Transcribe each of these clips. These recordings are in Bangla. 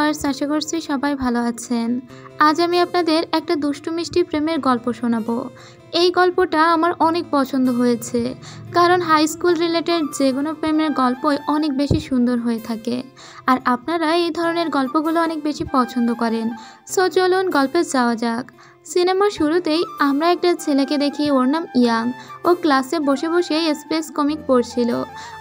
ভিউয়ার্স, আশা করছি সবাই ভালো আছেন। আজ আমি আপনাদের একটা দুষ্টু মিষ্টি প্রেমের গল্প শোনাবো। এই গল্পটা আমার অনেক পছন্দ হয়েছে, কারণ হাই স্কুল রিলেটেড যেকোনো প্রেমের গল্পই অনেক বেশি সুন্দর হয়ে থাকে। আর আপনারা এই ধরনের গল্পগুলো অনেক বেশি পছন্দ করেন। সো চলুন গল্পে যাওয়া যাক। সিনেমার শুরুতেই আমরা একটা ছেলেকে দেখি, ওর নাম ইয়াং। ও ক্লাসে বসে বসে স্পেস কমিক পড়ছিল।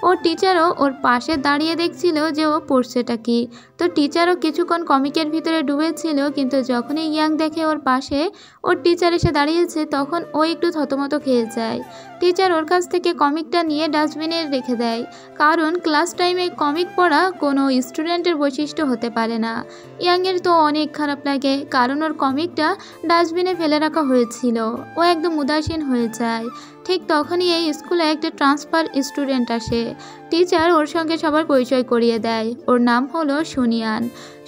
ওর টিচারও ওর পাশে দাঁড়িয়ে দেখছিল যে ও পড়ছেটা কি। তো টিচারও কিছুক্ষণ কমিকের ভিতরে ডুবেছিল, কিন্তু যখনই ইয়াং দেখে ওর পাশে ওর টিচার এসে দাঁড়িয়েছে, তখন ও একটু থতমত খেয়ে যায়। টিচার ওর কাছ থেকে কমিকটা নিয়ে ডাস্টবিনে রেখে দেয়, কারণ ক্লাস টাইমে কমিক পড়া কোনো স্টুডেন্টের বৈশিষ্ট্য হতে পারে না। ইয়াংয়ের তো অনেক খারাপ লাগে, কারণ ওর কমিকটা ডাস্টবিনে ফেলে রাখা হয়েছিল। ও একদম উদাসীন হয়ে যায়। ঠিক তখনই এই স্কুলে একটা ট্রান্সফার স্টুডেন্ট আসে। টিচার ওর সঙ্গে সবার পরিচয় করিয়ে দেয়। ওর নাম হলো সুনিয়ান।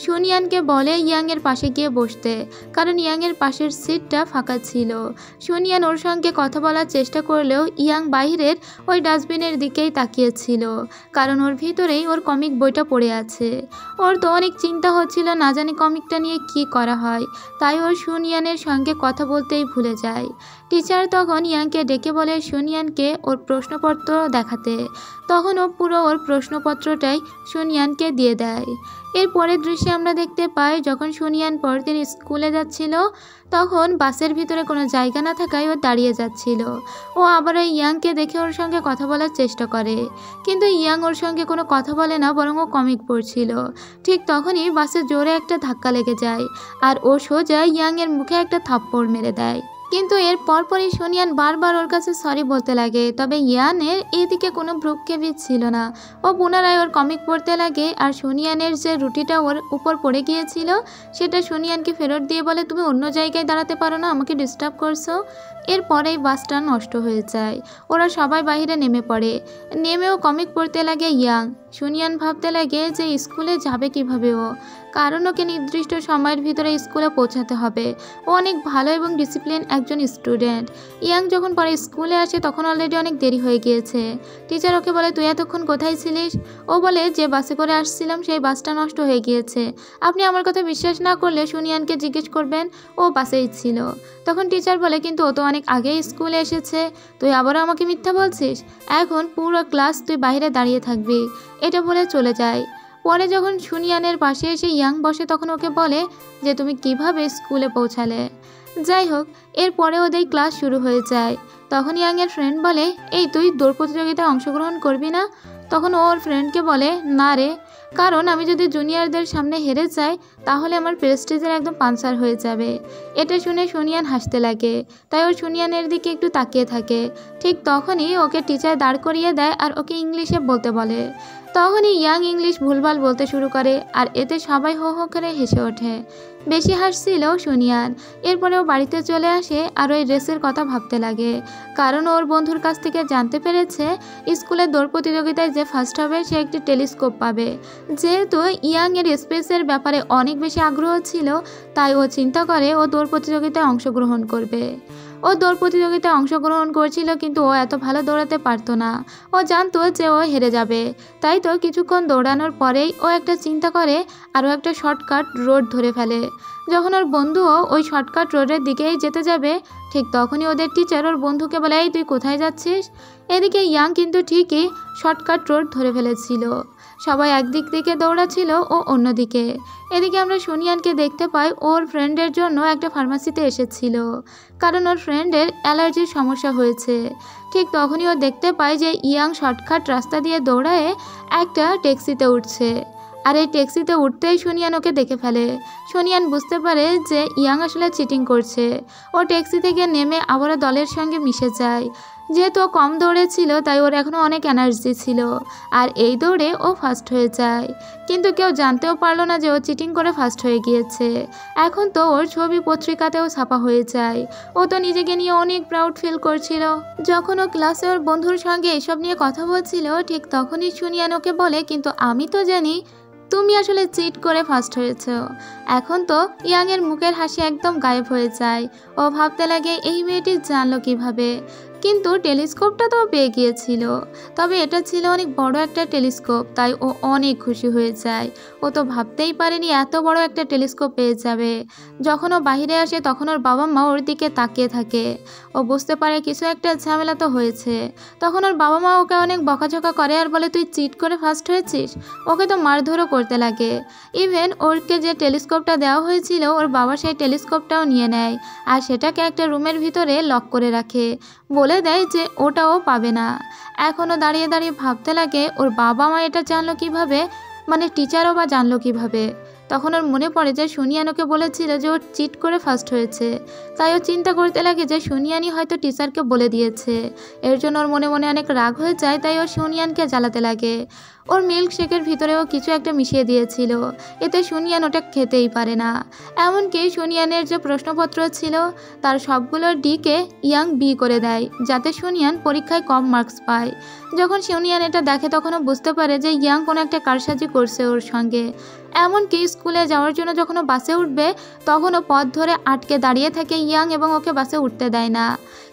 সুনিয়ানকে বলে ইয়াংয়ের পাশে গিয়ে বসতে, কারণ ইয়াংয়ের পাশের সিটটা ফাঁকা ছিল। সুনিয়ান ওর সঙ্গে কথা বলার চেষ্টা করলেও ইয়াং বাইরের ওই ডাস্টবিনের দিকেই তাকিয়েছিল, কারণ ওর ভিতরেই ওর কমিক বইটা পড়ে আছে। ওর তো অনেক চিন্তা হচ্ছিল, না জানি কমিকটা নিয়ে কি করা হয়। তাই ওর সুনিয়ানের সঙ্গে কথা বলতেই ভুলে যায়। টিচার তখন ইয়াংকে ডেকে বলে সুনিয়ানকে ওর প্রশ্নপত্র দেখাতে। তখন ও পুরো ওর প্রশ্নপত্রটাই সুনিয়ানকে দিয়ে দেয়। এর পরের দৃশ্যে আমরা দেখতে পাই, যখন সুনিয়ান পরের দিন স্কুলে যাচ্ছিল, তখন বাসের ভিতরে কোনো জায়গা না থাকায় ও দাঁড়িয়ে যাচ্ছিল। ও আবার ওই ইয়াংকে দেখে ওর সঙ্গে কথা বলার চেষ্টা করে, কিন্তু ইয়াং ওর সঙ্গে কোনো কথা বলে না, বরং ও কমিক পড়ছিল। ঠিক তখনই বাসে জোরে একটা ধাক্কা লেগে যায়, আর ও সোজা ইয়াংয়ের মুখে একটা থাপ্পড় মেরে দেয়। কিন্তু এর পরপরই সুনিয়ান বারবার ওর কাছে সরি বলতে লাগে, তবে ইয়ানের এদিকে কোনো ভ্রুক্ষেপই ছিল না। ও পুনরায় ওর কমিক পড়তে লাগে, আর সুনিয়ানের যে রুটিটা ওর উপর পড়ে গিয়েছিল সেটা সুনিয়ানকে ফেরত দিয়ে বলে, তুমি অন্য জায়গায় দাঁড়াতে পারো না, আমাকে ডিস্টার্ব করছো। এরপরেই বাসটা নষ্ট হয়ে যায়। ওরা সবাই বাইরে নেমে পড়ে। নেমেও কমিক পড়তে লাগে ইয়াং। সুনিয়ান ভাবতে লাগে যে স্কুলে যাবে কিভাবে ও, কারণ ওকে নির্দিষ্ট সময়ের ভিতরে স্কুলে পৌঁছাতে হবে। ও অনেক ভালো এবং ডিসিপ্লিন একজন স্টুডেন্ট। ইয়াং যখন পরে স্কুলে আসে, তখন অলরেডি অনেক দেরি হয়ে গিয়েছে। টিচার ওকে বলে, তুই এতক্ষণ কোথায় ছিলিস? ও বলে, যে বাসে করে আসছিলাম সেই বাসটা নষ্ট হয়ে গিয়েছে। আপনি আমার কথা বিশ্বাস না করলে সুনিয়ানকে জিজ্ঞেস করবেন, ও বাসেই ছিল। তখন টিচার বলে, কিন্তু ও তো অনেক আগেই স্কুলে এসেছে, তুই আবারও আমাকে মিথ্যা বলছিস। এখন পুরো ক্লাস তুই বাইরে দাঁড়িয়ে থাকবি। এটা বলে চলে যায়। পরে যখন সুনিয়ানের পাশে এসে ইয়াং বসে, তখন ওকে বলে যে তুমি কিভাবে স্কুলে পৌঁছালে। যাই হোক, এরপরে ওদের ক্লাস শুরু হয়ে যায়। তখন ইয়াংয়ের ফ্রেন্ড বলে, এই তুই দৌড় প্রতিযোগিতায় অংশগ্রহণ করবি না? তখন ওর ফ্রেন্ডকে বলে, না রে, কারণ আমি যদি জুনিয়রদের সামনে হেরে যাই, তাহলে আমার প্রেস্টিজের একদম পাঞ্চার হয়ে যাবে। এটা শুনে সুনিয়ান হাসতে লাগে, তাই ওর সুনিয়ানের দিকে একটু তাকিয়ে থাকে। ঠিক তখনই ওকে টিচার দাঁড় করিয়ে দেয়, আর ওকে ইংলিশে বলতে বলে। তখনই ইয়াং ইংলিশ ভুলভাল বলতে শুরু করে, আর এতে সবাই হো হো করে হেসে ওঠে। বেশি হাসছিল সুনিয়ান। এরপরেও বাড়িতে চলে আসে, আর ওই রেসের কথা ভাবতে লাগে, কারণ ওর বন্ধুর কাছ থেকে জানতে পেরেছে স্কুলের দৌড় প্রতিযোগিতায় যে ফার্স্ট হবে সে একটি টেলিস্কোপ পাবে। যেহেতু ইয়াং এর স্পেসের ব্যাপারে অনেক বেশি আগ্রহ ছিল, তাই ও চিন্তা করে ও দৌড় প্রতিযোগিতায় অংশগ্রহণ করবে। ও দৌড় প্রতিযোগিতায় অংশগ্রহণ করছিল, কিন্তু ও এত ভালো দৌড়াতে পারতো না। ও জানতো যে ও হেরে যাবে, তাই তো কিছুক্ষণ দৌড়ানোর পরেই ও একটা চিন্তা করে, আর ও একটা শর্টকাট রোড ধরে ফেলে। যখন ওর বন্ধুও ওই শর্টকাট রোডের দিকেই যেতে যাবে, ঠিক তখনই ওদের টিচার ওর বন্ধুকে বলে, এই তুই কোথায় যাচ্ছিস? এদিকে ইয়াং কিন্তু ঠিকই শর্টকাট রোড ধরে ফেলেছিল। সবাই একদিক থেকে দৌড়াচ্ছিল ও অন্যদিকে। এদিকে আমরা সুনিয়ানকে দেখতে পাই, ওর ফ্রেন্ডের জন্য একটা ফার্মাসিতে এসেছিল, কারণ ওর ফ্রেন্ডের অ্যালার্জির সমস্যা হয়েছে। ঠিক তখনই ও দেখতে পায় যে ইয়াং শর্টকাট রাস্তা দিয়ে দৌড়ায় একটা ট্যাক্সিতে উঠছে, আর এই ট্যাক্সিতে উঠতেই সুনিয়ান ওকে দেখে ফেলে। সুনিয়ান বুঝতে পারে যে ইয়াং আসলে চিটিং করছে। ও ট্যাক্সি থেকে নেমে আবারও দলের সঙ্গে মিশে যায়। যেহেতু ও কম দৌড়েছিল, তাই ওর এখনও অনেক এনার্জি ছিল, আর এই দৌড়ে ও ফার্স্ট হয়ে যায়। কিন্তু কেউ জানতেও পারলো না যে ও চিটিং করে ফার্স্ট হয়ে গিয়েছে। এখন তো ওর ছবি পত্রিকাতেও ছাপা হয়ে যায়। ও তো নিজেকে নিয়ে অনেক প্রাউড ফিল করছিল। যখন ও ক্লাসে ওর বন্ধুর সঙ্গে এসব নিয়ে কথা বলছিল, ঠিক তখনই সুনিয়ান ওকে বলে, কিন্তু আমি তো জানি তুমি আসলে চিট করে ফার্স্ট হয়েছ। এখন তো ইয়াংয়ের মুখের হাসি একদম গায়েব হয়ে যায়। ও ভাবতে লাগে, এই মেয়েটি জানলো কিভাবে। কিন্তু টেলিস্কোপটা তো পেয়ে গিয়েছিল, তবে এটা ছিল অনেক বড় একটা টেলিস্কোপ, তাই ও অনেক খুশি হয়ে যায়। ও তো ভাবতেই পারেনি এত বড় একটা টেলিস্কোপ পেয়ে যাবে। যখন ও বাইরে আসে তখন ওর বাবা মা ওর দিকে তাকিয়ে থাকে। ও বুঝতে পারে কিছু একটা ঝামেলা তো হয়েছে। তখন ওর বাবা মা ওকে অনেক বকাঝকা করে আর বলে, তুই চিট করে ফার্স্ট হয়েছিস। ওকে তো মারধরও করতে লাগে। ইভেন ওরকে যে টেলিস্কোপটা দেওয়া হয়েছিল ওর বাবা সেই টেলিস্কোপটাও নিয়ে নেয় আর সেটাকে একটা রুমের ভিতরে লক করে রাখে, বলে দেয় যে ওটাও পাবে না। এখনও দাঁড়িয়ে দাঁড়িয়ে ভাবতে লাগে ওর বাবা মা এটা জানলো কিভাবে, মানে টিচারও বা জানলো কিভাবে। তখন ওর মনে পড়ে যে সুনিয়ান ওকে বলেছিল যে ও চিট করে ফার্স্ট হয়েছে, তাই ও চিন্তা করতে লাগে যে সুনিয়ানই হয়তো টিচারকে বলে দিয়েছে। এর জন্য ওর মনে মনে অনেক রাগ হয়ে যায়, তাই ও সুনিয়ানকে জ্বালাতে লাগে। ওর মিল্ক শেকের ভিতরেও কিছু একটা মিশিয়ে দিয়েছিল, এতে সুনিয়ান ওটা খেতেই পারে না। এমনকি সুনিয়ানের যে প্রশ্নপত্র ছিল তার সবগুলোর ডিকে ইয়াং বি করে দেয়, যাতে সুনিয়ান পরীক্ষায় কম মার্কস পায়। যখন সুনিয়ান এটা দেখে তখন ও বুঝতে পারে যে ইয়াং কোনো একটা কারসাজি করছে ওর সঙ্গে। এমনকি স্কুলে যাওয়ার জন্য যখন ও বাসে উঠবে তখন ও পথ ধরে আটকে দাঁড়িয়ে থাকে ইয়াং এবং ওকে বাসে উঠতে দেয় না।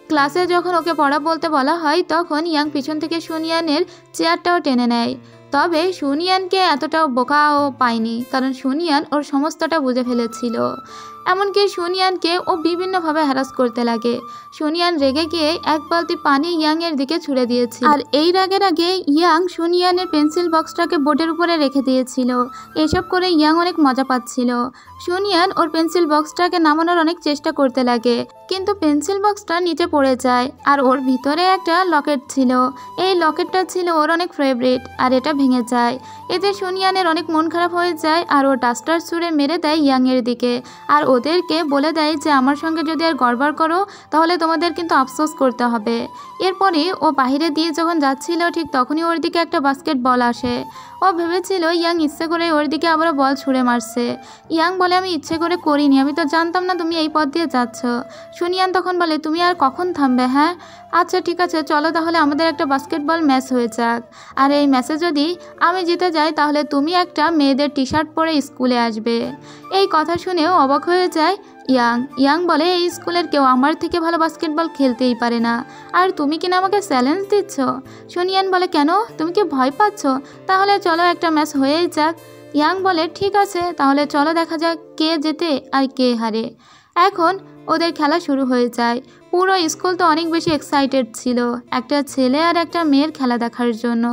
ক্লাসে যখন ওকে পড়া বলতে বলা হয় তখন ইয়াং পিছন থেকে সুনিয়ানের চেয়ারটাও টেনে নেয়। তবে সুনিয়ানকে এতটাও বোকাও পায়নি, কারণ সুনিয়ান ওর সমস্তটা বুঝে ফেলেছিল। এমনকি সুনিয়ানকে ও বিভিন্নভাবে হ্যারাস করতে লাগে। সুনিয়ান রেগে গিয়ে এক বালতি পানি ইয়াংয়ের দিকে ছুড়ে দিয়েছিল, আর এই রাগের আগে ইয়াং সুনিয়ানের পেন্সিল বক্সটাকে বোর্ডের উপরে রেখে দিয়েছিল। এসব করে ইয়াং অনেক মজা পাচ্ছিল। সুনিয়ান ওর পেন্সিল বক্সটাকে নামানোর অনেক চেষ্টা করতে লাগে, কিন্তু পেন্সিল বক্সটা নিচে পড়ে যায় আর ওর ভিতরে একটা লকেট ছিল। এই লকেটটা ছিল ওর অনেক ফেভারিট, আর এটা ভেঙে যায়। এতে সুনিয়ানের অনেক মন খারাপ হয়ে যায় আর ও ডাস্টার ছুঁড়ে মেরে দেয় ইয়াংয়ের দিকে, আর ওদেরকে বলে দেয় যে আমার সঙ্গে যদি আর গড়বড় করো তাহলে তোমাদের কিন্তু আফসোস করতে হবে। এরপরে ও বাইরে দিয়ে যখন যাচ্ছিল ঠিক তখনই ওর দিকে একটা বাস্কেট বল আসে। ও ভেবেছিল ইয়াং ইচ্ছে করে ওর দিকে আবারও বল ছুঁড়ে মারছে। ইয়াং বলে, আমি ইচ্ছে করে করিনি, আমি তো জানতাম না তুমি এই পথ দিয়ে যাচ্ছ। সুনিয়ান তখন বলে, তুমি আর কখন থামবে? হ্যাঁ আচ্ছা ঠিক আছে, চলো তাহলে আমাদের একটা বাস্কেটবল ম্যাচ হয়ে যাক, আর এই ম্যাচে যদি আমি জিতে যাই তাহলে তুমি একটা মেয়েদের টি শার্ট পরে স্কুলে আসবে। এই কথা শুনেও অবাক হয়ে যায় ইয়াং বলে, এই স্কুলের কেউ আমার থেকে ভালো বাস্কেটবল খেলতেই পারে না, আর তুমি কিনা আমাকে চ্যালেঞ্জ দিচ্ছ। সুনিয়ান বলে, কেন তুমি কি ভয় পাচ্ছ? তাহলে চলো একটা ম্যাচ হয়েই যাক। ইয়াং বলে, ঠিক আছে তাহলে চলো দেখা যাক কে জেতে আর কে হারে। এখন ওদের খেলা শুরু হয়ে যায়। পুরো স্কুল তো অনেক বেশি এক্সাইটেড ছিল একটা ছেলে আর একটা মেয়ের খেলা দেখার জন্য।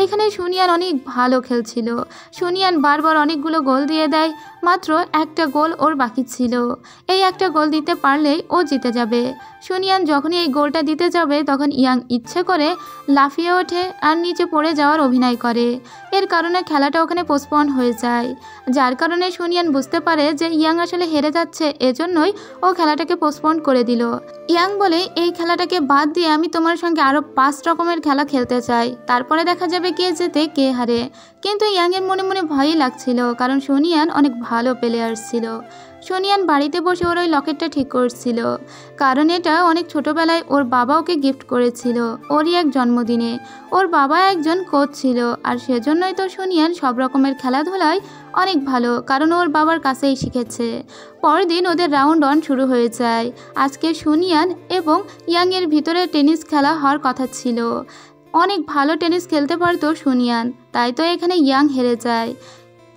এখানে সুনিয়ান অনেক ভালো খেলছিল। সুনিয়ান বারবার অনেকগুলো গোল দিয়ে দেয়, মাত্র একটা গোল ওর বাকি ছিল। এই একটা গোল দিতে পারলেই ও জিতে যাবে। সুনিয়ান যখনই এই গোলটা দিতে যাবে তখন ইয়াং ইচ্ছে করে লাফিয়ে ওঠে আর নিচে পড়ে যাওয়ার অভিনয় করে। এর কারণে খেলাটা ওখানে পোস্টপন হয়ে যায়, যার কারণে সুনিয়ান বুঝতে পারে যে ইয়াং আসলে হেরে যাচ্ছে, এজন্যই ও খেলাটাকে পোস্টপন করে দিল। ইয়াং বলে, এই খেলাটাকে বাদ দিয়ে আমি তোমার সঙ্গে আরও 5 রকমের খেলা খেলতে চাই, তারপরে দেখা যাবে কে জেতে কে হারে। কিন্তু ইয়াংয়ের মনে মনে ভয়ই লাগছিল, কারণ সুনিয়ান অনেক ভালো প্লেয়ার ছিল। সুনিয়ান বাড়িতে বসে ওর ওই লকেটটা ঠিক করছিল, কারণ এটা অনেক ছোটোবেলায় ওর বাবা ওকে গিফট করেছিল ওরই এক জন্মদিনে। ওর বাবা একজন কোচ ছিল, আর সেজন্যই তো সুনিয়ান সব রকমের খেলাধুলায় অনেক ভালো, কারণ ওর বাবার কাছেই শিখেছে। পরের দিন ওদের রাউন্ড 1 শুরু হয়ে যায়। আজকে সুনিয়ান এবং ইয়াংয়ের ভিতরে টেনিস খেলা হওয়ার কথা ছিল। অনেক ভালো টেনিস খেলতে পারতো সুনিয়ান, তাই তো এখানে ইয়াং হেরে যায়।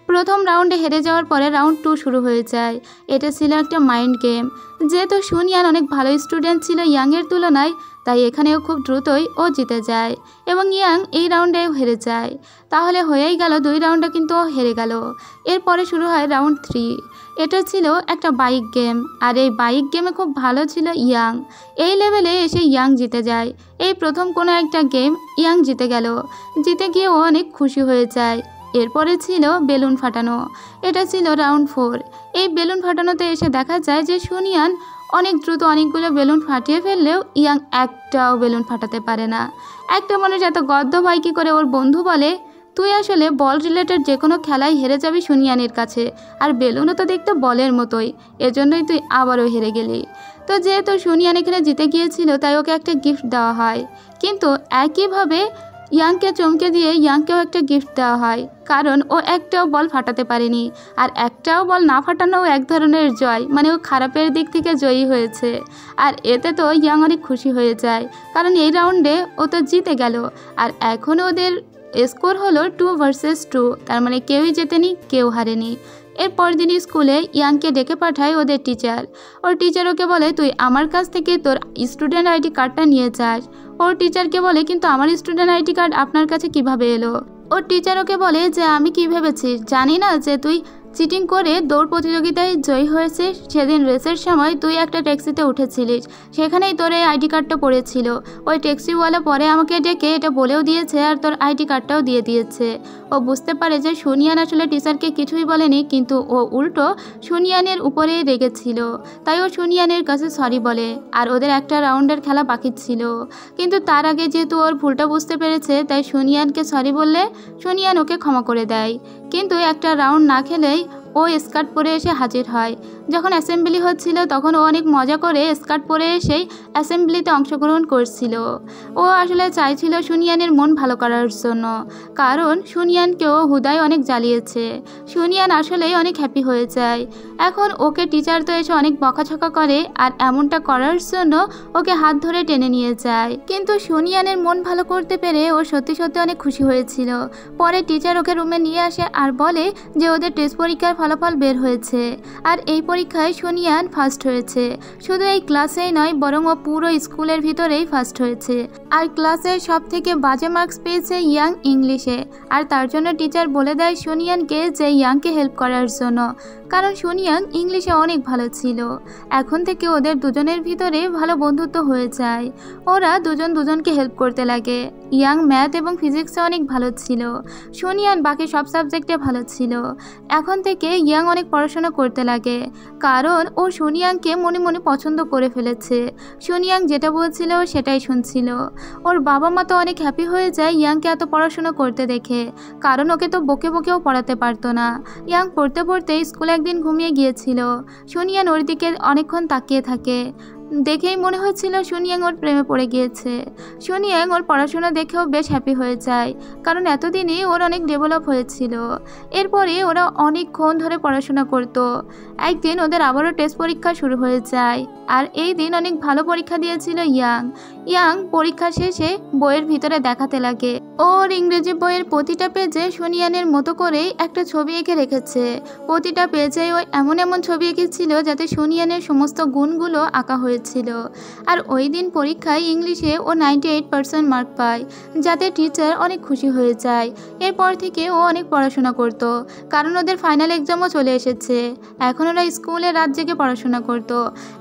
প্রথম রাউন্ডে হেরে যাওয়ার পরে রাউন্ড 2 শুরু হয়ে যায়। এটা ছিল একটা মাইন্ড গেম। যেহেতু সুনিয়ান অনেক ভালো স্টুডেন্ট ছিল ইয়াংয়ের তুলনায়, তাই এখানেও খুব দ্রুতই ও জিতে যায় এবং ইয়াং এই রাউন্ডেও হেরে যায়। তাহলে হয়েই গেল 2 রাউন্ডে, কিন্তু ও হেরে গেল। এরপরে শুরু হয় রাউন্ড 3। এটা ছিল একটা বাইক গেম, আর এই বাইক গেমে খুব ভালো ছিল ইয়াং। এই লেভেলে এসে ইয়াং জিতে যায়। এই প্রথম কোনো একটা গেম ইয়াং জিতে গেল। জিতে গিয়ে ও অনেক খুশি হয়ে যায়। এরপরে ছিল বেলুন ফাটানো। এটা ছিল রাউন্ড 4। এই বেলুন ফাটানোতে এসে দেখা যায় যে সুনিয়ান অনেক দ্রুত অনেকগুলো বেলুন ফাটিয়ে ফেললেও ইয়াং একটাও বেলুন ফাটাতে পারে না। একটা মানুষ এত গদ্য হয় কী করে? ওর বন্ধু বলে, তুই আসলে বল রিলেটেড যে কোনো খেলায় হেরে যাবি সুনিয়ানের কাছে, আর বেলুনও তো দেখতে বলের মতোই, এজন্যই তুই আবারও হেরে গেলি। তো যেহেতু সুনিয়ান এখানে জিতে গিয়েছিল তাই ওকে একটা গিফট দেওয়া হয়, কিন্তু একইভাবে ইয়াংকে চমকে দিয়ে ইয়াংকেও একটা গিফট দেওয়া হয়, কারণ ও একটাও বল ফাটাতে পারেনি। আর একটাও বল না ফাটানোও এক ধরনের জয়, মানে ও খারাপের দিক থেকে জয়ী হয়েছে। আর এতে তো ইয়াং অনেক খুশি হয়ে যায়, কারণ এই রাউন্ডে ও তো জিতে গেল। আর এখন ওদের স্কোর হলো 2 ভার্সেস 2, তার মানে কেউই জেতেনি কেউ হারেনি। এরপর দিন স্কুলে ইয়াংকে ডেকে পাঠায় ওদের টিচার। ওর টিচার ওকে বলে, তুই আমার কাছ থেকে তোর স্টুডেন্ট আইডি কার্ডটা নিয়ে যাস। ওর টিচারকে বলে, কিন্তু আমার স্টুডেন্ট আইডি কার্ড আপনার কাছে কিভাবে এলো? ওর টিচার ওকে বলে যে, আমি কি ভেবেছিস জানি না যে তুই চিটিং করে দৌড় প্রতিযোগিতায় জয়ী হয়েছিস? সেদিন রেসের সময় তুই একটা ট্যাক্সিতে উঠেছিলিস, সেখানেই তোর এই আইডি কার্ডটা পড়েছিল। ওই ট্যাক্সিওয়ালা পরে আমাকে ডেকে এটা বলেও দিয়েছে আর তোর আইডি কার্ডটাও দিয়ে দিয়েছে। ও বুঝতে পারে যে সুনিয়ান আসলে টিচারকে কিছুই বলেনি, কিন্তু ও উল্টো সুনিয়ানের উপরেই রেগেছিল। তাই ও সুনিয়ানের কাছে সরি বলে, আর ওদের একটা রাউন্ডের খেলা বাকি ছিল। কিন্তু তার আগে যেহেতু ওর ভুলটা বুঝতে পেরেছে, তাই সুনিয়ানকে সরি বললে সুনিয়ান ওকে ক্ষমা করে দেয়। কিন্তু একটা রাউন্ড না খেলেই ও স্কার্ট পরে এসে হাজির হয়। যখন অ্যাসেম্বলি হচ্ছিল তখন ও অনেক মজা করে স্কার্ট পরে এসেই অ্যাসেম্বলিতে অংশগ্রহণ করছিল। ও আসলে চাইছিল সুনিয়ানের মন ভালো করার জন্য, কারণ সুনিয়ানকেও হুদাই অনেক জ্বালিয়েছে। সুনিয়ান আসলেই অনেক হ্যাপি হয়ে যায়। এখন ওকে টিচার তো এসে অনেক বকাঝকা করে, আর এমনটা করার জন্য ওকে হাত ধরে টেনে নিয়ে যায়। কিন্তু সুনিয়ানের মন ভালো করতে পেরে ও সত্যি সত্যি অনেক খুশি হয়েছিল। পরে টিচার ওকে রুমে নিয়ে আসে আর বলে যে ওদের টেস্ট পরীক্ষার ফলাফল বের হয়েছে, আর এই পরীক্ষায় সুনিয়ান ফার্স্ট হয়েছে। শুধু এই ক্লাসেই নয়, বরং ও পুরো স্কুলের ভিতরেই ফার্স্ট হয়েছে। আর ক্লাসের সব থেকে বাজে মার্কস পেয়েছে ইয়াং ইংলিশে। আর তার জন্য টিচার বলে দেয় সুনিয়ানকে যে ইয়াংকে হেল্প করার জন্য, কারণ সুনিয়ান ইংলিশে অনেক ভালো ছিল। এখন থেকে ওদের দুজনের ভিতরে ভালো বন্ধুত্ব হয়ে যায়। ওরা দুজন দুজনকে হেল্প করতে লাগে। ইয়াং ম্যাথ এবং ফিজিক্সে অনেক ভালো ছিল, সুনিয়ান বাকি সব সাবজেক্টে ভালো ছিল। এখন থেকে ইয়াং অনেক পড়াশোনা করতে লাগে, কারণ ও সুনিয়াংকে মনে মনে পছন্দ করে ফেলেছে। সুনিয়াং যেটা বলছিল সেটাই শুনছিল। ওর বাবা মা তো অনেক হ্যাপি হয়ে যায় ইয়াংকে এত পড়াশোনা করতে দেখে, কারণ ওকে তো বকে বকেও পড়াতে পারতো না। ইয়াং পড়তে পড়তে স্কুলে একদিন ঘুমিয়ে গিয়েছিল। সুনিয়ান ওর দিকে অনেকক্ষণ তাকিয়ে থাকে। দেখেই মনে হচ্ছিল সুনিয়াং ওর প্রেমে পড়ে গিয়েছে। সুনিয়াং ওর পড়াশোনা দেখেও বেশ হ্যাপি হয়ে যায়, কারণ এতদিনে ওর অনেক ডেভেলপ হয়েছিল। এরপরে ওরা অনেকক্ষণ ধরে পড়াশোনা করতো। একদিন ওদের আবারও টেস্ট পরীক্ষা শুরু হয়ে যায়, আর এই দিন অনেক ভালো পরীক্ষা দিয়েছিল ইয়াং। ইয়াং পরীক্ষা শেষে বইয়ের ভিতরে দেখাতে লাগে ওর ইংরেজি বইয়ের প্রতিটা পেজে সুনিয়ানের মতো করেই একটা ছবি এঁকে রেখেছে। প্রতিটা পেজে ও এমন এমন ছবি এঁকেছিল যাতে সুনিয়ানের সমস্ত গুণগুলো আঁকা হয়েছিল। আর ওই দিন পরীক্ষায় ইংলিশে ও 98% মার্ক পায়, যাতে টিচার অনেক খুশি হয়ে যায়। এরপর থেকে ও অনেক পড়াশোনা করত, কারণ ওদের ফাইনাল এক্সামও চলে এসেছে। এখন ওরা স্কুলে রাত জেগে পড়াশোনা করত।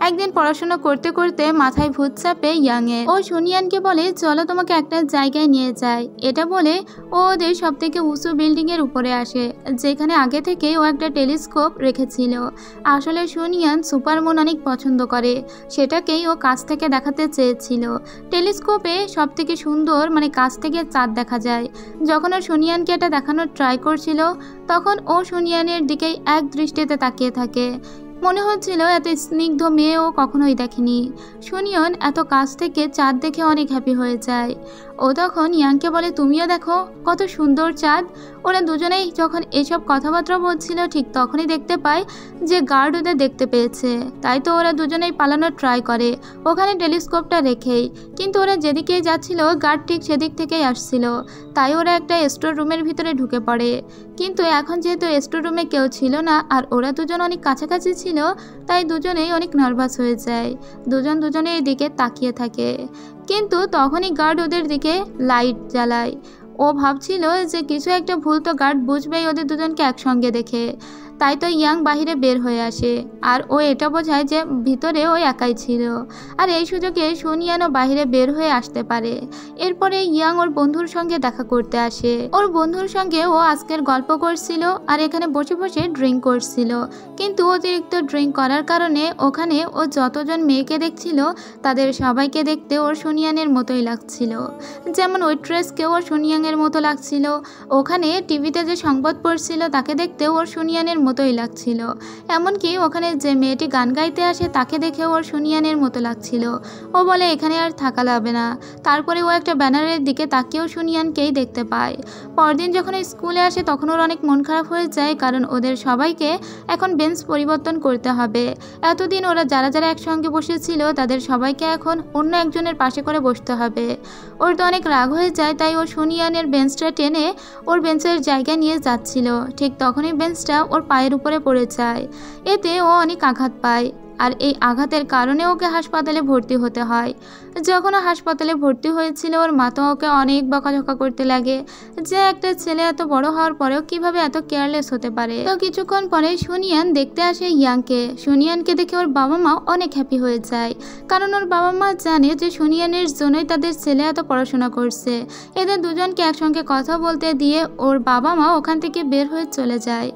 একদিন পড়াশোনা করতে করতে মাথায় ভূত চাপে ইয়াংয়ের। ও সুনিয়ানকে বলে, চলো তোমাকে একটা জায়গায় নিয়ে যায়। এটা বলে ও ওদের সব থেকে উঁচু বিল্ডিংয়ের উপরে আসে, যেখানে আগে থেকে ও একটা টেলিস্কোপ রেখেছিল। আসলে সুনিয়ান সুপারমুন অনেক পছন্দ করে, সেটাকেই ও কাছ থেকে দেখাতে চেয়েছিল। টেলিস্কোপে সব থেকে সুন্দর মানে কাছ থেকে চাঁদ দেখা যায়। যখন ও সুনিয়ানকে এটা দেখানোর ট্রাই করছিল, তখন ও সুনিয়ানের দিকেই এক দৃষ্টিতে তাকিয়ে থাকে। মনে হচ্ছিল এত স্নিগ্ধ মেয়ে ও কখনোই দেখেনি। সুনিয়ন এত কাছ থেকে চাঁদ দেখে অনেক হ্যাপি হয়ে যায়। ও তখন ইয়াংকে বলে, তুমিও দেখো কত সুন্দর চাঁদ। ওরা দুজনেই যখন এসব কথাবার্তা বলছিল, ঠিক তখনই দেখতে পায় যে গার্ড ওদের দেখতে পেয়েছে। তাই তো ওরা দুজনেই পালানোর ট্রাই করে ওখানে টেলিস্কোপটা রেখেই। কিন্তু ওরা যেদিকেই যাচ্ছিল গার্ড ঠিক সেদিক থেকেই আসছিল। তাই ওরা একটা স্টোর রুমের ভিতরে ঢুকে পড়ে। কিন্তু এখন যেহেতু স্টোর রুমে কেউ ছিল না আর ওরা দুজন অনেক কাছাকাছি ছিল, তাই দুজনেই অনেক নার্ভাস হয়ে যায়। দুজন দুজনের দিকে তাকিয়ে থাকে। কিন্তু তখনই গার্ড ওদের দিকে লাইট জ্বালায়। ও ভাবছিল যে কিছু একটা ভুল তো গার্ড বুঝবেই ওদের দুজনকে একসঙ্গে দেখে। তাই তো ইয়াং বাহিরে বের হয়ে আসে, আর ও এটা বোঝায় যে ভিতরে ও একাই ছিল। আর এই সুযোগে সুনিয়ানও বাহিরে বের হয়ে আসতে পারে। এরপরে ইয়াং ওর বন্ধুর সঙ্গে দেখা করতে আসে। ওর বন্ধুর সঙ্গে ও আজকের গল্প করছিল আর এখানে বসে বসে ড্রিঙ্ক করছিল। কিন্তু অতিরিক্ত ড্রিঙ্ক করার কারণে ওখানে ও যতজন মেয়েকে দেখছিল তাদের সবাইকে দেখতে ওর সুনিয়ানের মতোই লাগছিল। যেমন ওয়েট্রেসকেও ওর সুনিয়ানের মতো লাগছিল। ওখানে টিভিতে যে সংবাদ পড়ছিল তাকে দেখতে ওর সুনিয়ানের মতোই লাগছিল। এমনকি ওখানে যে মেয়েটি গান গাইতে আসে তাকে দেখে ওর শুনিয়ানের মতো লাগছিল। ও বলে এখানে আর থাকা যাবে না। তারপরে ও একটা ব্যানারের দিকে তাকিয়েও শুনিয়ানকেই দেখতে পায়। পরদিন যখন স্কুলে আসে তখন ওর অনেক মন খারাপ হয়ে যায়, কারণ ওদের সবাইকে এখন বেঞ্চ পরিবর্তন করতে হবে। এতদিন ওরা যারা যারা একসঙ্গে বসেছিল তাদের সবাইকে এখন অন্য একজনের পাশে করে বসতে হবে। ওর তো অনেক রাগ হয়ে যায়, তাই ও শুনিয়ানের বেঞ্চটা টেনে ওর বেঞ্চের জায়গায় নিয়ে যাচ্ছিল। ঠিক তখনই বেঞ্চটা ওর পায়ের উপরে পড়ে যায়। এতে ও অনেক আঘাত পায়, আর এই আঘাতের কারণে ওকে হাসপাতালে ভর্তি হতে হয়। যখন ও হাসপাতালে ভর্তি হয়েছিল ওর মা তো ওকে অনেক বকাঝকা করতে লাগে যে একটা ছেলে এত বড় হওয়ার পরেও কিভাবে এত কেয়ারলেস হতে পারে। তো কিছুক্ষণ পরে শুনিয়ান দেখতে আসে ইয়াংকে। শুনিয়ানকে দেখে ওর বাবা মা অনেক হ্যাপি হয়ে যায়, কারণ ওর বাবা মা জানে যে শুনিয়ানের জন্যই তাদের ছেলে এত পড়াশোনা করছে। এদের দুজনকে একসঙ্গে কথা বলতে দিয়ে ওর বাবা মা ওখান থেকে বের হয়ে চলে যায়।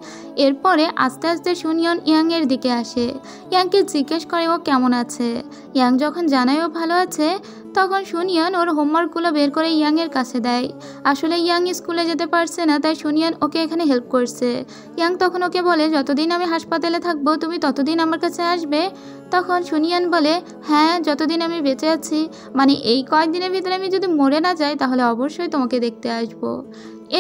এরপরে আস্তে আস্তে শুনিয়ান ইয়াংয়ের দিকে আসে। ইয়াংকে জিজ্ঞেস করে ও কেমন আছে। ইয়াং যখন জানায় ও ভালো আছে, তখন শুনিয়ান ওর হোমওয়ার্কগুলো বের করে ইয়াংয়ের কাছে দেয়। আসলে ইয়াং স্কুলে যেতে পারছে না, তাই শুনিয়ান ওকে এখানে হেল্প করছে। ইয়াং তখন ওকে বলে যতদিন আমি হাসপাতালে থাকবো তুমি ততদিন আমার কাছে আসবে। তখন শুনিয়ান বলে হ্যাঁ, যতদিন আমি বেঁচে আছি, মানে এই কয়েকদিনের ভিতরে আমি যদি মরে না যাই তাহলে অবশ্যই তোমাকে দেখতে আসবো।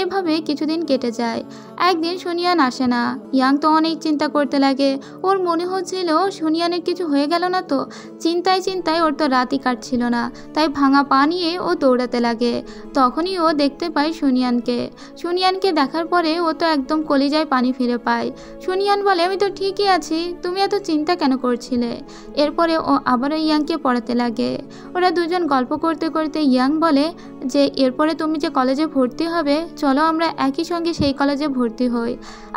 এভাবে কিছুদিন কেটে যায়। একদিন শুনিয়ান আসে না। ইয়াং তো অনেক চিন্তা করতে লাগে। ওর মনে হচ্ছিল শুনিয়ানের কিছু হয়ে গেল না তো। চিন্তায় চিন্তায় ওর তো রাতই কাটছিল না, তাই ভাঙা পা নিয়ে ও দৌড়াতে লাগে। তখনই ও দেখতে পায় শুনিয়ানকে দেখার পরে ও তো একদম কলিজায় পানি ফিরে পায়। শুনিয়ান বলে আমি তো ঠিকই আছি, তুমি এত চিন্তা কেন করছিলে। এরপরে ও আবারও ইয়াংকে পড়াতে লাগে। ওরা দুজন গল্প করতে করতে ইয়াং বলে যে এরপরে তুমি যে কলেজে ভর্তি হবে, চলো আমরা একই সঙ্গে সেই কলেজে ভর্তি হই।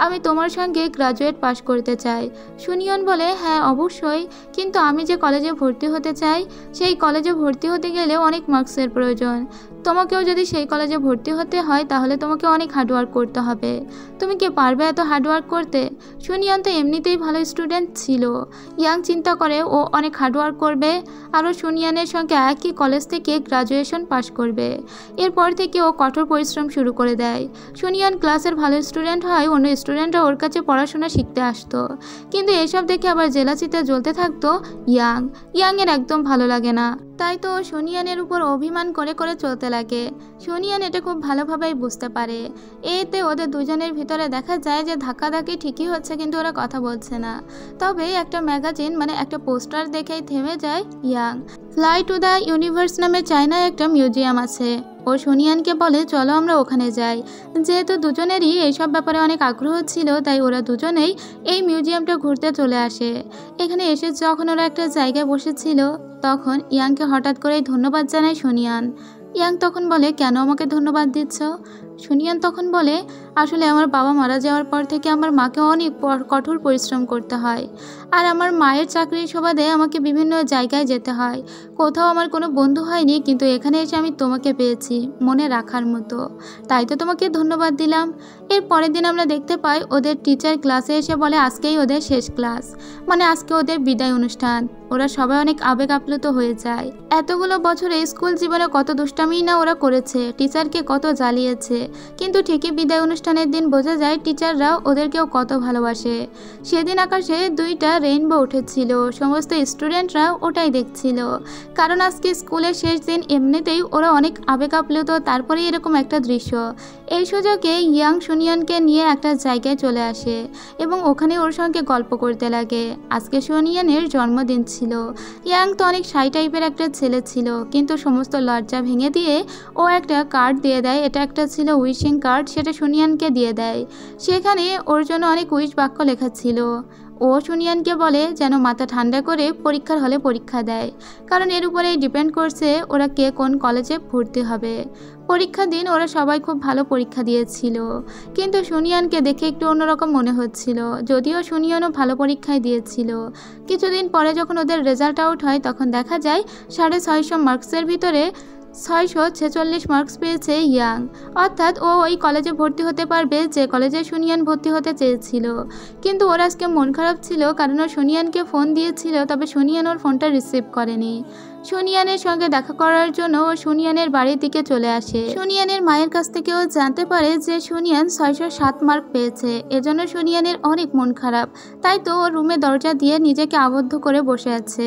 আমি তোমার সঙ্গে গ্রাজুয়েট পাস করতে চাই। শুনিয়ান বলে হ্যাঁ অবশ্যই, কিন্তু আমি যে কলেজে ভর্তি হতে চাই সেই কলেজে ভর্তি হতে গেলে অনেক মার্কসের প্রয়োজন। তোমাকেও যদি সেই কলেজে ভর্তি হতে হয় তাহলে তোমাকে অনেক হার্ডওয়ার্ক করতে হবে। তুমি কি পারবে এত হার্ডওয়ার্ক করতে? শুনিয়ান তো এমনিতেই ভালো স্টুডেন্ট ছিল। ইয়াং চিন্তা করে ও অনেক হার্ডওয়ার্ক করবে, আরও শুনিয়ানের সঙ্গে একই কলেজ থেকে গ্রাজুয়েশন পাস করবে। এরপর থেকে ও কঠোর পরিশ্রম শুরু করে দেয়। শুনিয়ান ক্লাসের ভালো স্টুডেন্ট হয়, অন্য স্টুডেন্টরা ওর কাছে পড়াশোনা শিখতে আসতো। কিন্তু এসব দেখে আবার জেলাসিতে জ্বলতে থাকতো ইয়াংয়ের একদম ভালো লাগে না। তাই তো শুনিয়ানের উপর অভিমান করে করে চলতে লাগে। শুনিয়ান এটা খুব ভালোভাবেই বুঝতে পারে। এতে ওদের দুজনের ভিতরে দেখা যায় যে ধাক্কাধাক্কি ঠিকই হচ্ছে, কিন্তু ওরা কথা বলছে না। তবে একটা ম্যাগাজিন মানে একটা পোস্টার দেখেই থেমে যায় young. Fly to the universe নামে চায়নায় একটা মিউজিয়াম আছে। ও শুনিয়ানকে বলে চলো আমরা ওখানে যাই। যেহেতু দুজনেরই এইসব ব্যাপারে অনেক আগ্রহ ছিল, তাই ওরা দুজনেই এই মিউজিয়ামটা ঘুরতে চলে আসে। এখানে এসে যখন ওরা একটা জায়গায় বসেছিল তখন ইয়াংকে হঠাৎ করেই ধন্যবাদ জানায় শুনিয়ান। ইয়াং তখন বলে কেন আমাকে ধন্যবাদ দিচ্ছ? শুনিয়ান তখন বলে আসলে আমার বাবা মারা যাওয়ার পর থেকে আমার মাকে অনেক কঠোর পরিশ্রম করতে হয়, আর আমার মায়ের চাকরির সুবাদে আমাকে বিভিন্ন জায়গায় যেতে হয়। কোথাও আমার কোনো বন্ধু হয়নি, কিন্তু এখানে এসে আমি তোমাকে পেয়েছি মনে রাখার মতো, তাই তো তোমাকে ধন্যবাদ দিলাম। এর পরের দিন আমরা দেখতে পাই ওদের টিচার ক্লাসে এসে বলে আজকেই ওদের শেষ ক্লাস, মানে আজকে ওদের বিদায় অনুষ্ঠান। ওরা সবাই অনেক আবেগ আপ্লুত হয়ে যায়। এতগুলো বছরে স্কুল জীবনে কত দুষ্টামি না ওরা করেছে, টিচারকে কত জ্বালিয়েছে, কিন্তু ঠিকই বিদায় অনুষ্ঠানের দিন বোঝা যায় টিচাররাও ওদেরকেও কত ভালোবাসে। সেদিন আকাশে দুইটা রেইনবো উঠেছিল, সমস্ত স্টুডেন্টরা ওটাই দেখছিল, কারণ আজকে স্কুলের শেষ দিন। এমনিতেই ওরা অনেক আবেগ আপ্লুত, তারপরে এরকম একটা দৃশ্য। এই সুযোগে ইয়াং শুনিয়ানকে নিয়ে একটা জায়গায় চলে আসে এবং ওখানে ওর সঙ্গে গল্প করতে লাগে। আজকে শুনিয়ানের জন্মদিন ছিল। ইয়াং তো অনেক শাই টাইপের একটা ছেলে ছিল, কিন্তু সমস্ত লজ্জা ভেঙে দিয়ে ও একটা কার্ড দিয়ে দেয়। এটা একটা ছিল উইশিং কার্ড, সেটা শুনিয়ানকে দিয়ে দেয়। সেখানে ওর জন্য অনেক উইশ বাক্য লেখা ছিল। ও শুনিয়ানকে বলে যেন মাথা ঠান্ডা করে পরীক্ষার হলে পরীক্ষা দেয়, কারণ এর উপরেই ডিপেন্ড করছে ওরা কে কোন কলেজে ভর্তি হবে। পরীক্ষা দিন ওরা সবাই খুব ভালো পরীক্ষা দিয়েছিল, কিন্তু শুনিয়ানকে দেখে একটু অন্যরকম মনে হচ্ছিল, যদিও শুনিয়ানও ভালো পরীক্ষায় দিয়েছিল। কিছুদিন পরে যখন ওদের রেজাল্ট আউট হয় তখন দেখা যায় 650 মার্কসের ভিতরে 646 মার্কস পেয়েছে ইয়াং, অর্থাৎ ও ওই কলেজে ভর্তি হতে পারবে যে কলেজে শুনিয়ান ভর্তি হতে চেয়েছিল। কিন্তু ওর আজকে মন খারাপ ছিল, কারণ ও শুনিয়ানকে ফোন দিয়েছিল, তবে শুনিয়ান ওর ফোনটা রিসিভ করেনি। সুনিয়ানের সঙ্গে দেখা করার জন্য ও সুনিয়ানের বাড়ির দিকে চলে আসে। সুনিয়ানের মায়ের কাছ থেকেও জানতে পারে যে সুনিয়ান 607 মার্ক পেয়েছে। এজন্য সুনিয়ানের অনেক মন খারাপ। তাই তো ও রুমে দরজা দিয়ে নিজেকে আবদ্ধ করে বসে আছে।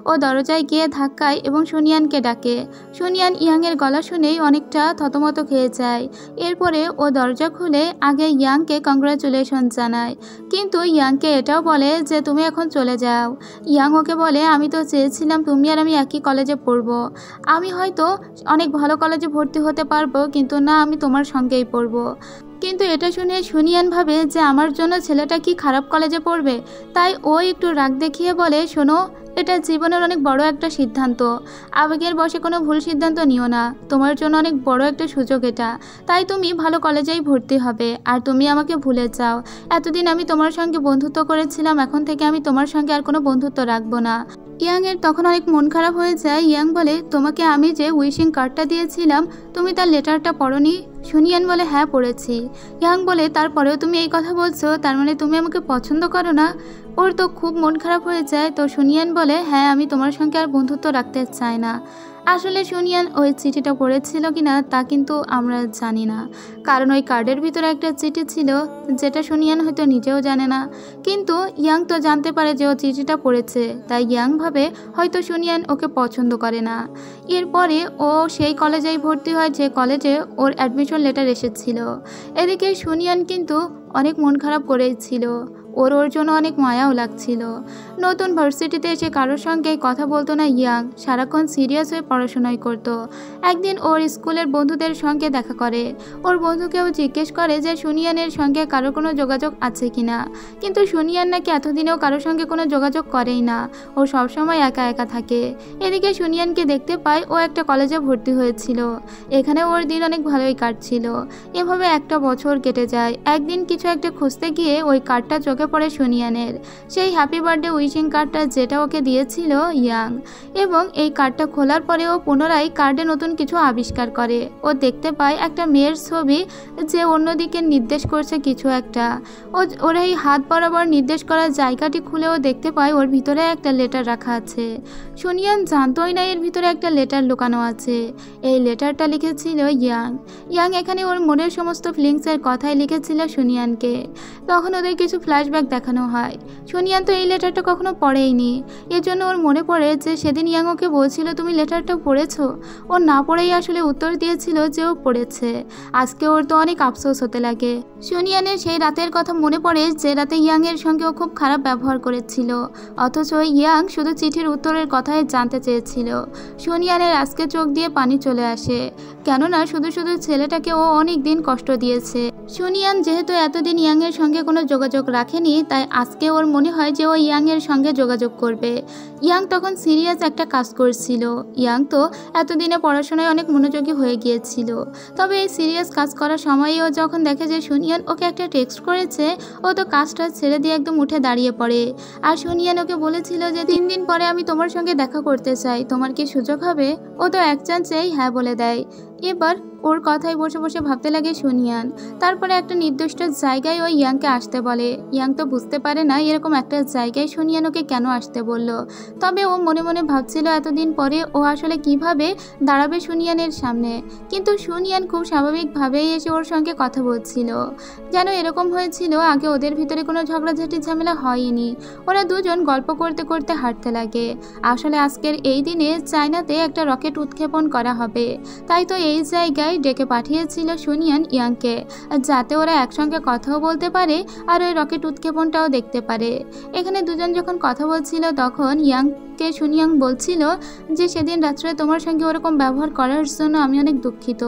ও দরজায় গিয়ে ধাক্কায় এবং সুনিয়ানকে ডাকে। সুনিয়ান ইয়াংয়ের গলা শুনেই অনেকটা থতমত খেয়ে যায়। এরপরে ও দরজা খুলে আগে ইয়াংকে কংগ্রাচুলেশন জানায়, কিন্তু ইয়াংকে এটাও বলে যে তুমি এখন চলে যাও। ইয়াং ওকে বলে আমি তো চেয়েছিলাম তুমি আর আমি একই কলেজে পড়বো। আমি হয়তো অনেক ভালো কলেজে ভর্তি হতে পারবো, কিন্তু না, আমি তোমার সঙ্গেই পড়বো। কিন্তু এটা শুনে সুনিয়ান ভাবে যে আমার জন্য ছেলেটা কি খারাপ কলেজে পড়বে। তাই ও একটু রাগ দেখিয়ে বলে, শোনো, এটা জীবনের অনেক বড় একটা সিদ্ধান্ত। আবেগের বশে কোনো ভুল সিদ্ধান্ত নিও না। তোমার জন্য অনেক বড় একটা সুযোগ এটা। তাই তুমি ভালো কলেজেই ভর্তি হবে। আর তুমি আমাকে ভুলে যাও। এতদিন আমি তোমার সঙ্গে বন্ধুত্ব করেছিলাম, এখন থেকে আমি তোমার সঙ্গে আর কোনো বন্ধুত্ব রাখবো না। ইয়াংয়ের তখন অনেক মন খারাপ হয়ে যায়। ইয়াং বলে, তোমাকে আমি যে উইশিং কার্ডটা দিয়েছিলাম, তুমি তার লেটারটা পড়োনি? সুনিয়ান বলে, হ্যাঁ পড়েছি। ইয়াং বলে, তারপরেও তুমি এই কথা বলছো, তার মানে তুমি আমাকে পছন্দ করো না? ওর তো খুব মন খারাপ হয়ে যায়। তো সুনিয়ান বলে, হ্যাঁ, আমি তোমার সঙ্গে আর বন্ধুত্ব রাখতে চাই না। আসলে সুনিয়ান ওই চিঠিটা পড়েছিল কিনা তা কিন্তু আমরা জানি না, কারণ ওই কার্ডের ভিতরে একটা চিঠি ছিল যেটা সুনিয়ান হয়তো নিজেও জানে না। কিন্তু ইয়াং তো জানতে পারে যে ও চিঠিটা পড়েছে। তাই ইয়াং ভাবে হয়তো সুনিয়ান ওকে পছন্দ করে না। এরপরে ও সেই কলেজেই ভর্তি হয় যে কলেজে ওর অ্যাডমিশন লেটার এসেছিল। এদিকে সুনিয়ান কিন্তু অনেক মন খারাপ করেছিল। ওর জন্য অনেক মায়াও লাগছিল। নতুন ভার্সিটিতে এসে কারোর সঙ্গে কথা বলতো না ইয়াং, সারাক্ষণ সিরিয়াস হয়ে পড়াশোনাই করতো। একদিন ওর স্কুলের বন্ধুদের সঙ্গে দেখা করে। ওর বন্ধুকেও জিজ্ঞেস করে যে সুনিয়ানের সঙ্গে কারোর কোনো যোগাযোগ আছে কিনা। কিন্তু সুনিয়ান নাকি এতদিনেও কারোর সঙ্গে কোনো যোগাযোগ করেই না। ও সবসময় একা একা থাকে। এদিকে সুনিয়ানকে দেখতে পায় ও একটা কলেজে ভর্তি হয়েছিল। এখানে ওর দিন অনেক ভালোই কাটছিল। এভাবে একটা বছর কেটে যায়। একদিন কিছু একটা খুঁজতে গিয়ে ওই কার্ডটা চোখে পড়ে সুনিয়ানের, সেই হ্যাপি বার্থডে উইশিং কার্ডটা যেটা ওকে দিয়েছিল ইয়াং। এবং এই কার্ডটা খোলার পরে ও পুনরায় কার্ডে নতুন কিছু আবিষ্কার করে। ও দেখতে পায় একটা মেয়ের ছবি যে অন্যদিকে নির্দেশ করছে কিছু একটা। ওর এই হাত বরাবর নির্দেশ করার জায়গাটি খুলে ও দেখতে পায় ওর ভিতরে একটা লেটার রাখা আছে। সুনিয়ান জানতোই না এর ভিতরে একটা লেটার লুকানো আছে। এই লেটারটা লিখেছিল ইয়াং। ইয়াং এখানে ওর মনের সমস্ত ফিলিংসের কথাই লিখেছিল সুনিয়ানকে। তখন ওদের কিছু ফ্ল্যাশব্যাক দেখানো হয়। সুনিয়ান তো এই লেটারটা কখনো পড়েইনি। এর জন্য ওর মনে পড়ে যে সেদিন ইয়াং ওকে বলছিল তুমি লেটারটা পড়েছো। ও না পড়েই আসলে উত্তর দিয়েছিল যে ও পড়েছে। আজকে ওর তো অনেক আফসোস হতে লাগে। সুনিয়ানের সেই রাতের কথা মনে পড়ে যে রাতে ইয়াং এর সঙ্গে ও খুব খারাপ ব্যবহার করেছিল, অথচ ইয়াং শুধু চিঠির উত্তরের কথাই জানতে চেয়েছিল। সুনিয়ানের আজকে চোখ দিয়ে পানি চলে আসে, কেননা শুধু শুধু ছেলেটাকে ও অনেক দিন কষ্ট দিয়েছে। সুনিয়ান যেহেতু এতদিন ইয়াং এর সঙ্গে কোনো যোগাযোগ রাখেনি, তাই আজকে ওর মনে হয় যে ও ইয়াং এর সঙ্গে যোগাযোগ করবে। ইয়াং তখন সিরিয়াস একটা কাজ করছিল। ইয়াং তো এতদিনে পড়াশোনায় অনেক মনোযোগী হয়ে গিয়েছিল। তবে এই সিরিয়াস কাজ করার সময়ই ও যখন দেখে যে সুনিয়ান ওকে একটা টেক্সট করেছে, ও তো কাজটা ছেড়ে দিয়ে একদম উঠে দাঁড়িয়ে পড়ে। আর সুনিয়ান ওকে বলেছিল যে 3 দিন পরে আমি তোমার সঙ্গে দেখা করতে চাই, তোমার কি সুযোগ হবে? ও তো এক চান্সেই হ্যাঁ বলে দেয়। এবার ওর কথাই বসে বসে ভাবতে লাগে সুনিয়ান। তারপরে একটা নির্দিষ্ট জায়গায় ও ইয়াংকে আসতে বলে। ইয়াং তো বুঝতে পারে না এরকম একটা জায়গায় সুনিয়ান ওকে কেন আসতে বলল। তবে ও মনে মনে ভাবছিল এতদিন পরে ও আসলে কিভাবে দাঁড়াবে সুনিয়ানের সামনে। কিন্তু সুনিয়ান খুব স্বাভাবিকভাবেই এসে ওর সঙ্গে কথা বলছিল। যেন এরকম হয়েছিল আগে ওদের ভিতরে কোনো ঝগড়াঝাটি ঝামেলা হয়নি। ওরা দুজন গল্প করতে করতে হাঁটতে লাগে। আসলে আজকের এই দিনে চায়নাতে একটা রকেট উৎক্ষেপণ করা হবে, তাই তো এই জায়গায় ডেকে পাঠিয়েছিল সুনিয়ান ইয়াংকে, যাতে ওরা একসঙ্গে কথাও বলতে পারে আর ওই রকেট উৎক্ষেপণটাও দেখতে পারে। এখানে দুজন যখন কথা বলছিল তখন ইয়াংকে সুনিয়াং বলছিল যে সেদিন রাত্রে তোমার সঙ্গে ওরকম ব্যবহার করার জন্য আমি অনেক দুঃখিত।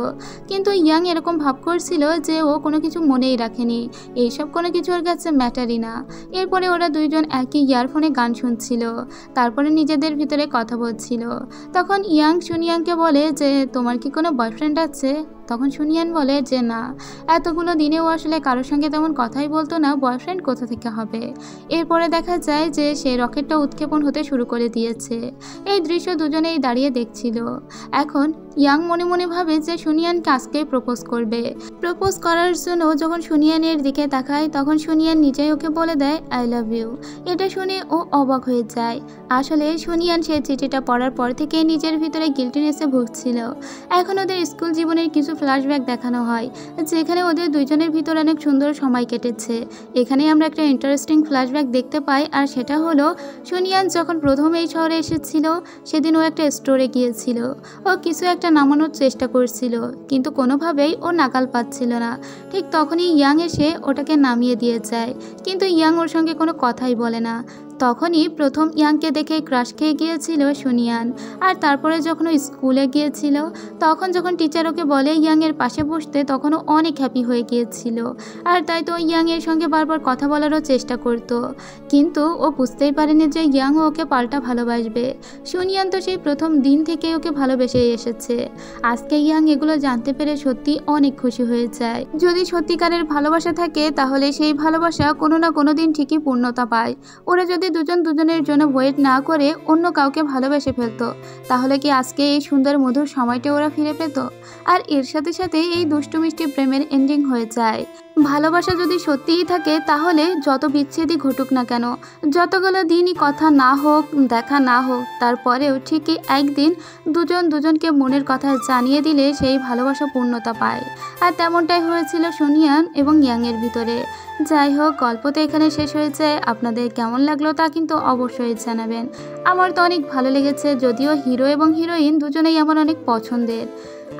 কিন্তু ইয়াং এরকম ভাব করছিল যে ও কোনো কিছু মনেই রাখেনি, এইসব কোনো কিছু ওর কাছে ম্যাটারই না। এরপরে ওরা দুইজন একই ইয়ারফোনে গান শুনছিল, তারপরে নিজেদের ভিতরে কথা বলছিল। তখন ইয়াং সুনিয়াংকে বলে যে তোমার কি কোনো বয়ফ্রেন্ড আছে? তখন সুনিয়ান বলে যে না, এতগুলো দিনেও আসলে কারোর সঙ্গে তেমন কথাই বলতো না, বয়ফ্রেন্ড কোথা থেকে হবে। এরপরে দেখা যায় যে সেই রকেটটা উৎক্ষেপণ হতে শুরু করে দিয়েছে। এই দৃশ্য দুজনেই দাঁড়িয়ে দেখছিল। এখন ইয়াং মনে মনে ভাবে যে সুনিয়ানকে আজকেই প্রপোজ করবে। প্রপোজ করার জন্য যখন সুনিয়ানের দিকে তাকায় তখন সুনিয়ান নিজেই ওকে বলে দেয় আই লাভ ইউ। এটা শুনে ও অবাক হয়ে যায়। আসলে সুনিয়ান সেই চিঠিটা পড়ার পর থেকে নিজের ভিতরে গিল্টিনেসে ভুগছিল। এখন ওদের স্কুল জীবনের কিছু ফ্ল্যাশব্যাক দেখানো হয়, যেখানে ওদের দুইজনের ভিতর অনেক সুন্দর সময় কেটেছে। এখানে আমরা একটা ইন্টারেস্টিং ফ্ল্যাশব্যাক দেখতে পাই, আর সেটা হলো সুনিয়ান যখন প্রথম এই শহরে এসেছিল সেদিন ও একটা স্টোরে গিয়েছিল। ও কিছু একটা নামানোর চেষ্টা করছিল, কিন্তু কোনোভাবেই ও নাগাল পাচ্ছিল না। ঠিক তখনই ইয়াং এসে ওটাকে নামিয়ে দিয়ে যায়, কিন্তু ইয়াং ওর সঙ্গে কোনো কথাই বলে না। তখনই প্রথম ইয়াংকে দেখে ক্রাশ খেয়ে গিয়েছিল সুনিয়ান। আর তারপরে যখন ও স্কুলে গিয়েছিল তখন যখন টিচার ওকে বলে ইয়াংয়ের পাশে বসতে, তখন ও অনেক হ্যাপি হয়ে গিয়েছিল। আর তাই তো ইয়াংয়ের সঙ্গে বারবার কথা বলারও চেষ্টা করত, কিন্তু ও বুঝতেই পারেনি যে ইয়াং ওকে পাল্টা ভালোবাসবে। সুনিয়ান তো সেই প্রথম দিন থেকেই ওকে ভালোবেসে এসেছে। আজকে ইয়াং এগুলো জানতে পেরে সত্যি অনেক খুশি হয়ে যায়। যদি সত্যিকারের ভালোবাসা থাকে তাহলে সেই ভালোবাসা কোনো না কোনো দিন ঠিকই পূর্ণতা পায়। ওরা যদি দুজন দুজনের জন্য ওয়েট না করে অন্য কাউকে ভালোবেসে ফেলতো, তাহলে কি আজকে এই সুন্দর মধুর সময়টা ওরা ফিরে পেত? আর এর সাথে সাথে এই দুষ্টু মিষ্টি প্রেমের এন্ডিং হয়ে যায়। ভালোবাসা যদি সত্যিই থাকে তাহলে যত বিচ্ছেদই ঘটুক না কেন, যতগুলো দিনই কথা না হোক, দেখা না হোক, তারপরেও ঠিকই একদিন দুজন দুজনকে মনের কথা জানিয়ে দিলে সেই ভালোবাসা পূর্ণতা পায়। আর তেমনটাই হয়েছিল সুনিয়ান এবং ইয়াংয়ের ভিতরে। যাই হোক, গল্প তো এখানে শেষ হয়েছে। আপনাদের কেমন লাগলো তা কিন্তু অবশ্যই জানাবেন। আমার তো অনেক ভালো লেগেছে, যদিও হিরো এবং হিরোইন দুজনেই আমার অনেক পছন্দের।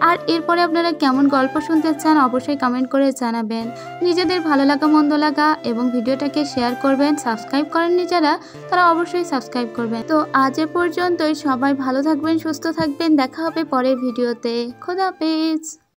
আর এরপরে আপনারা কেমন গল্প শুনতে চান অবশ্যই কমেন্ট করে জানাবেন। নিজেদের ভালো লাগা মন্দ লাগা এবং ভিডিওটাকে শেয়ার করবেন। সাবস্ক্রাইব করেননি যারা, তারা অবশ্যই সাবস্ক্রাইব করবেন। তো আজ এ পর্যন্তই। সবাই ভালো থাকবেন, সুস্থ থাকবেন। দেখা হবে পরের ভিডিওতে। খোদা হাফেজ।